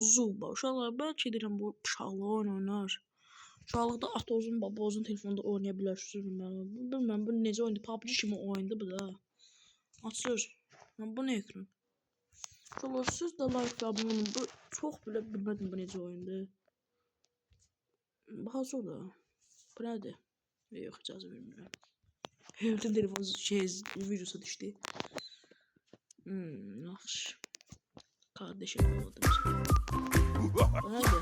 Zuba. Uşaqlar bəlkə deyirəm bu uşaqlar oynar. Uşaqlıqda atozun, babozun telefonda oynaya bilərsiniz. Bilməm bu necə oyundur. PUBG kimi oyundur bu da. Açır. Bu ne ekran? Uşaqlar siz də like və abunə olun. Bu çox belə bilmədim bu necə oyundur. Hazır da. Bu nədir? Yox, icazə vermirəm. Bütün telefon virüsə düşdü. Yaxşı. Kardeşim olmadım. Nerede?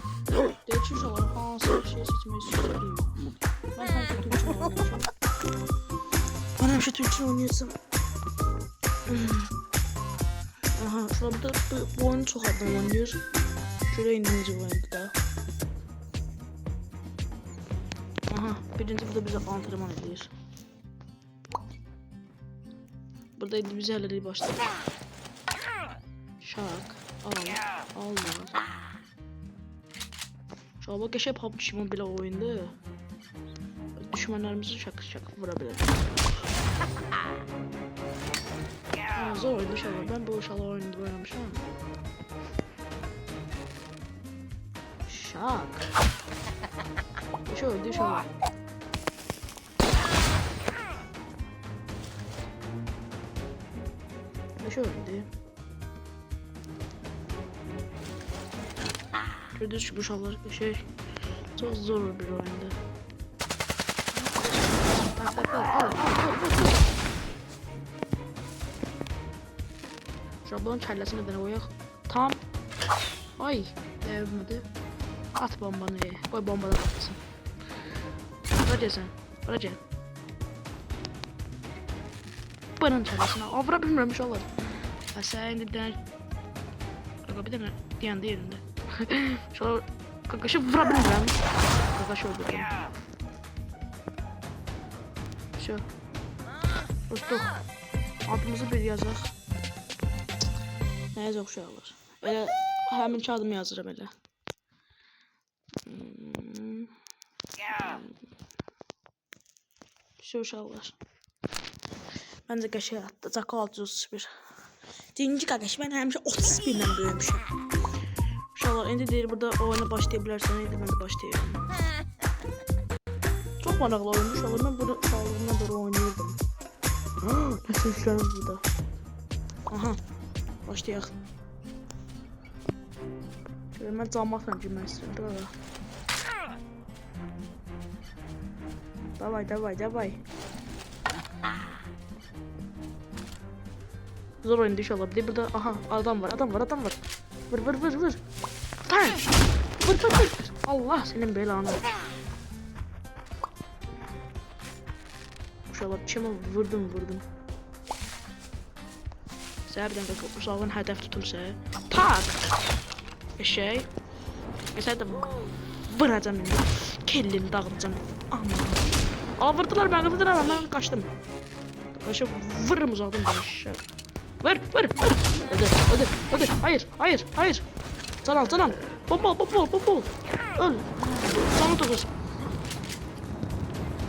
Değişik uşaqlar hansı şey seçmək istəyirəm. Ben hansı Türkçe oynayacağım? Ben həmişə Türkçe oynayacağım. Aha, şurada bu oyunu çox adam oynayır. Şuraya indirici oyundu da. Aha, birinci burada bize antrenman edir. Burada indi bizi hələlik başlayır. Şak, al. Şu an bak yaşayıp PUBG gibi bile oyundu. Düşmanlarımızı şak vurabilir. Zor oyundu şu an. Ben bu uşaqlar oyundu oynamışam. Şak. Şu oyundu şu an. Şu oyundu. Gördüğünüz gibi uşaqlar çok zor bir oyundu. Şablon kellesini neden koyak? Tam. Ay, değmedi. At bombanı. Koy bombadan atlasın. Bırak sen. Bırak. Bunun kellesine. Avra bilmiyorum uşaqlar. Sen indi bir tane diyendi yerinde. Şöyle kakaşı vurabilirim. Kakaşı öldürdüm. Şu. Dostum. Adımızı bir yazaq. Ne yazaq uşaqlar? Elə həmin kağıdımı yazıram elə. Şu uşaqlar. Məncə qəşəng atdı. Caka 631. Birinci qaqaş mən həmişə 31 ilə böyümüşəm. Uşaqlar indi deyir burada oyuna başlayabilirsən. İndi mən də başlayıram. Çok maraqlı oyundu uşaqlar. Mən burada uşaqlığımdan doğru oynayırdım. Nasıl işlərimiz burada? Aha. Başlayaq. Şöyle mən camaqla girmək istəyirəm. Burada. Davay. Zor oyundu inşallah. Bir de burada aha adam var. Vur. Bang! Vur. Allah senin belanı. İnşallah çima vurdum. Səhərdən qalxıb uşağın hədəf tutulsa, tak! Eşək. Məsələn də vuracam indi. Kellini dağıtacam. Aman. Vurdular mən qaçdım. Qaçıb vururum uzaqdan eşək. Vur. Öldür. Hayır. Can al. Bomba. Öl. Canı dokuz.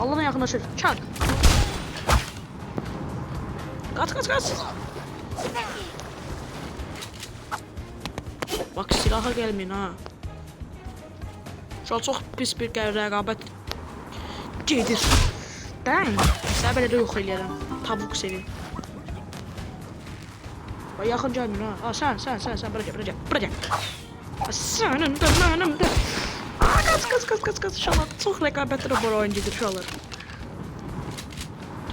Allah'ına yakınlaşır. Çak. Kaç. Bak silaha gelmeyin ha. Şu an çok pis bir rəqabət gedir. Bang. Sən belə də yox eləyərəm. Tavuk seni. Bak yakın gelmeyin ha. Sen bırak. Sen önümde. Kaç. İnşallah çok rəqabətli bir oyun gedir uşaqlar.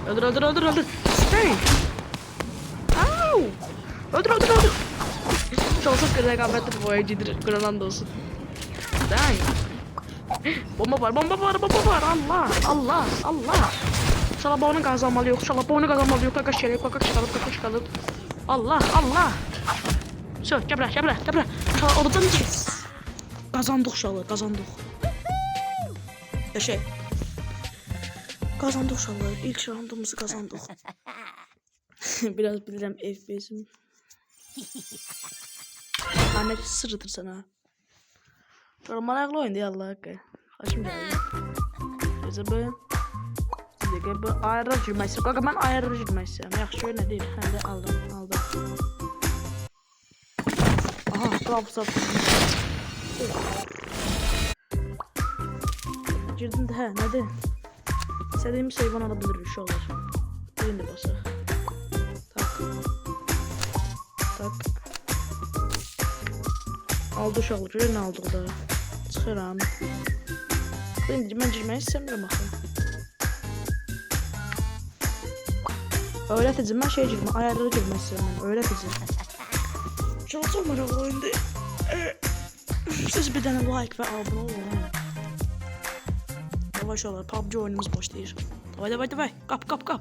Öldür. Stay. Au. Öldür. İnşallah çok rəqabətli bir oyun gedir. Qıranan da olsun. Stay. Bomba var. Allah. İnşallah bu oyunu kazanmalı yok. Kakaş kalıp. Allah. Söz, gəbra. Uşaqlar oradan gez. Kazandık uşaqlar. Yaşay. Kazandık uşaqlar. İlk roundumuzu kazandık. Biraz bilirəm FPS'im. Anne sırıtır sana. Maraqlı oyundu ya Allah haqqı. Hakim gəldi. Bu ayrı girmək istəyirəm. Qaqa mən ayrı girmək istəyirəm. Yaxşı nə deyil. Həm də aldım. Aha, bravo. Girdim de nədir? İstədiyimiz heyvan alabilir uşaqlar. Birini basaq. Tak. Aldı uşaqlar. Görək nə aldıq da. Çıxıram. İndi mən girməyi istəmirəm axı. Öğretici, mən şey girmə, ayarlara girmək istəyirəm mən. Öğretici. Çok maraqlı oyundu. Siz bir dənə like və abunə olun. Yavaş olar, PUBG oyunumuz başlayır. Davay. Kap. Kap.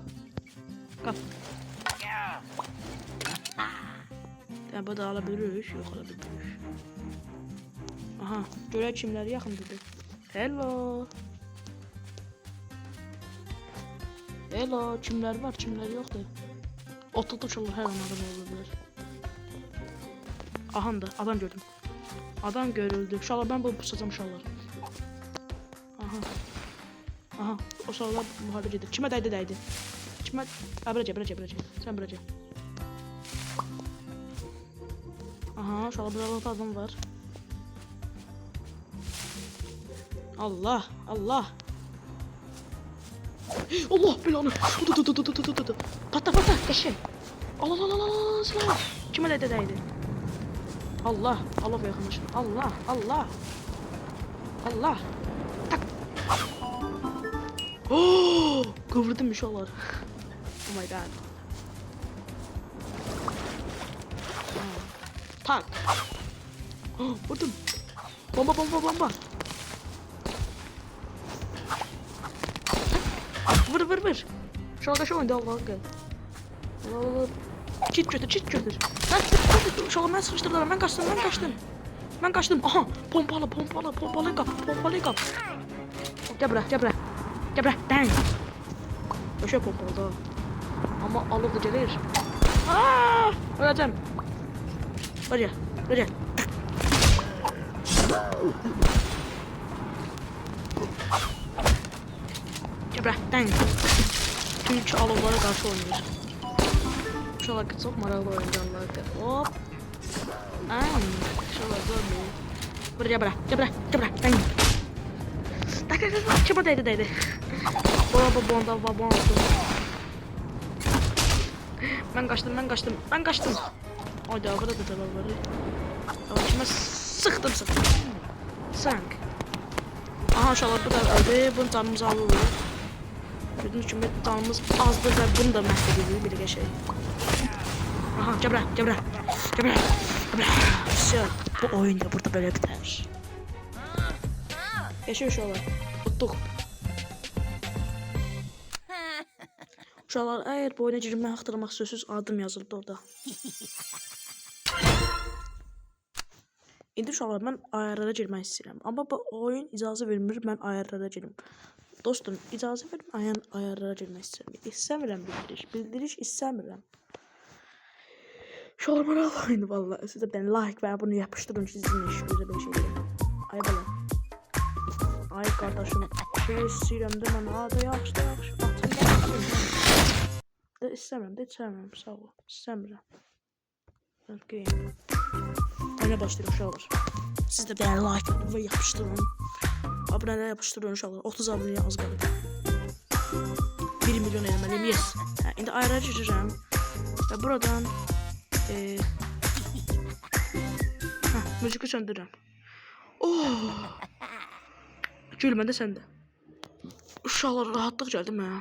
Bu da alabiliriz. Yox, alabiliriz. Aha, görək kimlər yaxındadır. Hello, kimlər var, kimlər yoxdur. Otluqda uşaqlar hər an adam olabilir. Aha da, adam gördüm. Adam görüldü. Uşaqlar, ben bu pusacam uşaqlar. Aha, o uşaqlar müharibə gedir. Kimə dəydi? Kimə? Bıracaq. Sən bıracaq. Aha, uşaqlar, burada adam var. Allah. Allah belanı. Patla eşek. Allah silah. Kime dəydi? Allah yaxınlaşın. Allah. Tak. Kıvırdım uşaqlar. Oh my god. Tak. Vurdum. Bomba. Vır. Şalga oyunda Allah'a gel. Allah. Çit götür. Şalga mən sıkıştırdılar. Ben kaçtım. Aha, pompalıyı kap. Gebra. Dang. Başa pompalı da. Ama alıp da gelir. Öleceğim. Bıracaq. Gebra. Dang. Türk alovlara karşı oynuyor. Şalga çok maraqlı oyuncu Allah'a. Hop. Şalga görmüyor. Bıracaq. Gebra. Dang. Çapa değdi. Bonda babam oldu. Ben kaçtım. Haydi burada da tabi var. Kime sıktım. Sank. Aha uşaqlar bu da öldü. Bunun canımızı alır. Gördüğünüz kimi canımız azdır ve bunu da məhv edilir bir şey. Aha Gebra. Bu oyun da burada böyle biter. Yaşıyor uşaqlar. Tutduq. Uşaqlar, eğer bu oyuna girmək axtarmaq sözsüz adım yazıldı orada. İndi uşaqlar, mən ayarlara girmək istəyirəm. Amma bu oyun icazə vermir, mən ayarlara girim. Dostum, icazə verin, ayarlara girmək istəyirəm. İstəmirəm bildiriş istəmirəm. Uşaqlar, bana oyunu valla. Siz de beni like və bunu yapışdırın ki, sizin iş gözə bir şey deyil. Ay bala. Ay kardeşim, şey istəyirəm də mən, da yaxşı. İstəmirəm, sağ ol. İstəmirəm. Okay. Oyuna başlayalım uşaqlar. Siz de beni like edin və yapışdırın. Abunələrə yapışdırın uşaqlar. 30 abunəyə az qalır. 1 milyon eləməliyim, yes. İndi ayara girəcəm. Və buradan müziki söndürürəm. Gülmə də sən də. Uşaqlar, rahatlıq gəldi mənə.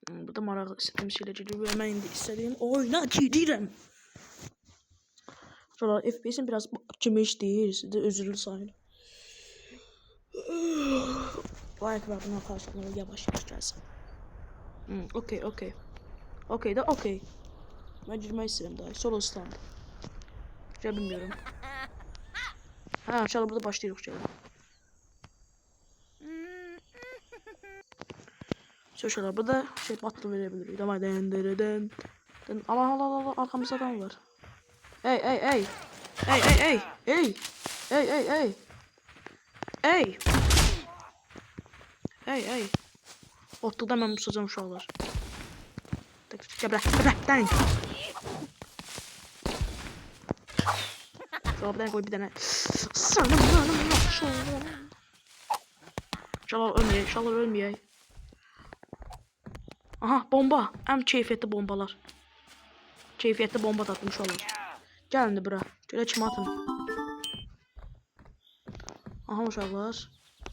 Burada maraqlı istədiyim şeylə gedir və mən indi istədiyim oyuna girirəm. Uşaqlar, FPS-in biraz kimi işləyir, sizdə özürlü sayın. Like və buna qarşılıqları yavaş gəlsin. Okey. Mən girmək istəyirəm daha. Solo stand. Girə bilmiyorum. Uşaqlar, burada başlayırıq şeylə. Uşaqlar, burada şey battle verebilirik. Ama den. Allah, arkamızda adam var. Hey. Ortada mən musacam uşaqlar. Gebra, dang. Uşaqlar bir dənə qoy bir dənə. Sanım. Uşaqlar ölməyək. Aha bomba. Ən keyfiyyətli bombalar. Keyfiyyətli bomba tapmış olur. Gəlin bura. Görə kimi atın. Aha uşaqlar.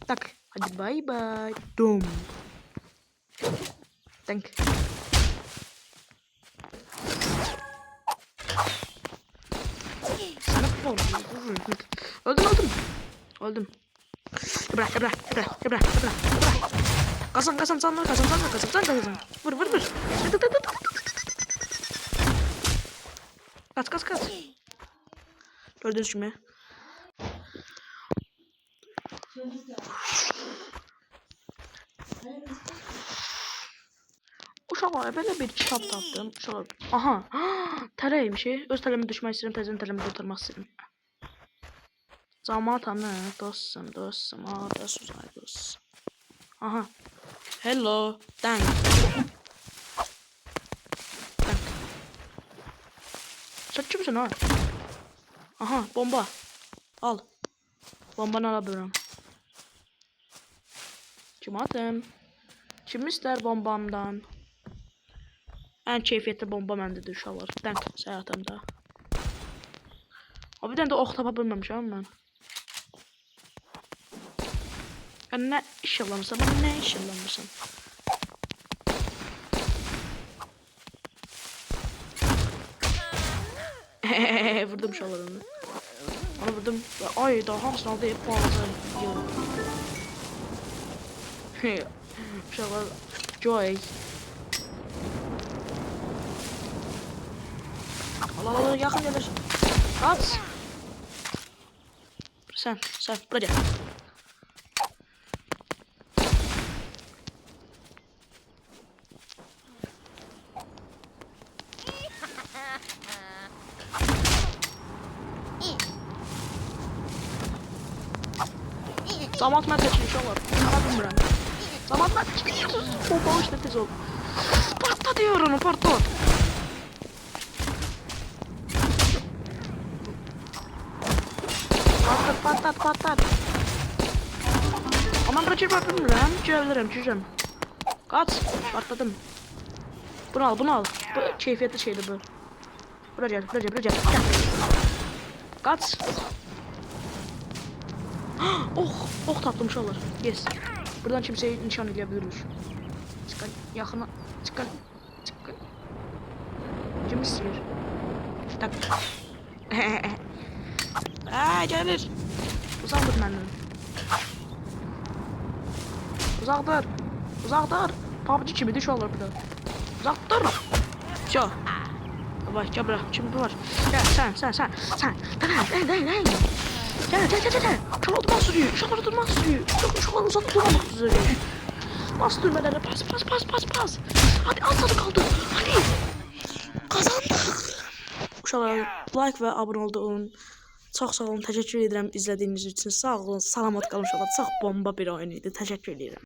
Tak. Hadi bay bay. Dum. Tank. Sana öldüm. Bırak. Kazan canlar. Vur. Kaç. Gördünüz mü? Uşaqlar belə bir kitab tapdım. Uşaqlar. Aha. Tərəymiş. Öz tələmi düşmək istəyirəm, təzən tələmi qurtarmaq istəyirəm. Camaat nə? Dostum. Dost. Aha. Hello. Thank. Sen kimsin ha? Aha bomba. Al. Bombanı alabilirim. Kim atım? Kim ister bombamdan? En keyfiyyətli bomba məndedir uşaqlar. Thank səyahətimdə. Bir dənə də ox tapa bilməmişəm mən. Ne iş yapamırsan? Ne iş yapamırsan? Vurdum şalarını. Onu vurdum. Ay daha hamısını aldı. Hep bağlıca yiyor. Şalar. Joy. Allah yakın gelir. At. Sen buraya. Zaman mən seçilmiş olur. Ama bilmirəm. Zaman mən seçilmiş. Bomba işte tez ol. Patla diyor onu patla. Patlat. Ama bırakır bilmirəm. Cüzəm. Kaç. Patladım. Bunu al. Bu keyfiyyətli şeydir bu. Bura gel. Kaç. Oh tapmış olur. Yes. Buradan kimseyi nişan edebiliriz. Çıkın yakına. Çıkın. Kim istiyor? Tak. Gelir. Uzaqdır məndən. Uzaqdır. PUBG kimi düş olur burada. Uzaqdır. Yo. Bak gel bura. Kim bu var? Gel sen. Gel. Şuralı durmaz sürüyor. Şuralı uzak durmamak üzere. Bas düğmelere pas. Hadi az kaldı. Hadi. Kazandık. Uşaqlar like ve abone olun. Çox sağ olun. Təşəkkür edirəm izlədiyiniz üçün. Sağ olun. Salamat qalın uşaqlar. Çox bomba bir oyun idi. Təşəkkür edirəm.